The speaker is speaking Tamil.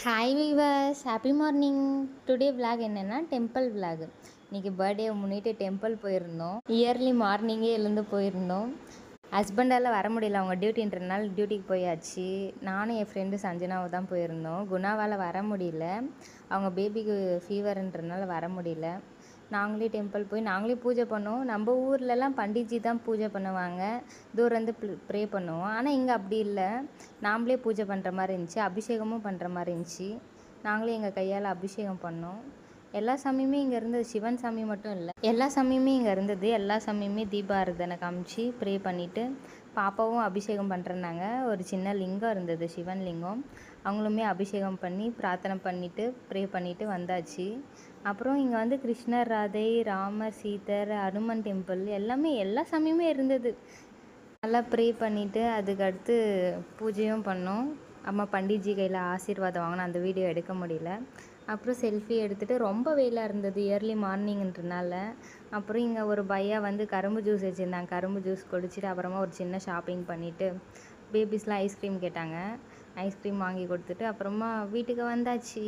Hi viewers, happy morning. Today vlog என்னென்னா டெம்பிள் விலாக். இன்றைக்கி பர்த்டேவை முன்னிட்டு டெம்பிள் போயிருந்தோம். இயர்லி மார்னிங்கே எழுந்து போயிருந்தோம். ஹஸ்பண்டால் வர முடியல, அவங்க டியூட்டின்றனால டியூட்டிக்கு போயாச்சு. நானும் என் ஃப்ரெண்டு சஞ்சனாவை தான் போயிருந்தோம். குணாவால் வர முடியல, அவங்க பேபிக்கு ஃபீவர்ன்றனால வர முடியல. நாங்களே டெம்பிள் போய் நாங்களே பூஜை பண்ணோம். நம்ம ஊர்லலாம் பண்டிட்ஜி தான் பூஜை பண்ணுவாங்க, தூரம் இருந்து ப்ரே பண்ணுவோம். ஆனால் இங்கே அப்படி இல்லை, நாம்ளே பூஜை பண்ணுற மாதிரி இருந்துச்சு. அபிஷேகமும் பண்ணுற மாதிரி இருந்துச்சு. நாங்களே எங்கள் கையால் அபிஷேகம் பண்ணோம். எல்லா சாமியுமே இங்கே இருந்தது, சிவன் சாமி மட்டும் இல்லை, எல்லா சாமியுமே இங்கே இருந்தது. எல்லா சாமியுமே தீபாரதனை காமிச்சு ப்ரே பண்ணிவிட்டு பாப்பாவும் அபிஷேகம் பண்ணுறேன்னாங்க. ஒரு சின்ன லிங்கம் இருந்தது, சிவன் லிங்கம். அவங்களுமே அபிஷேகம் பண்ணி பிரார்த்தனை பண்ணிவிட்டு ப்ரே பண்ணிவிட்டு வந்தாச்சு. அப்புறம் இங்கே வந்து கிருஷ்ணர், ராதை, ராமர், சீதர், அனுமன் டெம்பிள் எல்லாமே எல்லா சாமியுமே இருந்தது. நல்லா ப்ரே பண்ணிவிட்டு அதுக்கடுத்து பூஜையும் பண்ணோம். அம்மா பண்டிட்ஜி கையில் ஆசீர்வாதம் வாங்கினோம். அந்த வீடியோ எடுக்க முடியல. அப்புறம் செல்ஃபி எடுத்துகிட்டு ரொம்ப வெயிலாக இருந்தது இயர்லி மார்னிங்ன்றனால. அப்புறம் இங்கே ஒரு பையா வந்து கரும்பு ஜூஸ் வச்சுருந்தாங்க. கரும்பு ஜூஸ் குடிச்சிட்டு அப்புறமா ஒரு சின்ன ஷாப்பிங் பண்ணிவிட்டு பேபிஸ்லாம் ஐஸ்கிரீம் கேட்டாங்க. ஐஸ்கிரீம் வாங்கி கொடுத்துட்டு அப்புறமா வீட்டுக்கு வந்தாச்சு.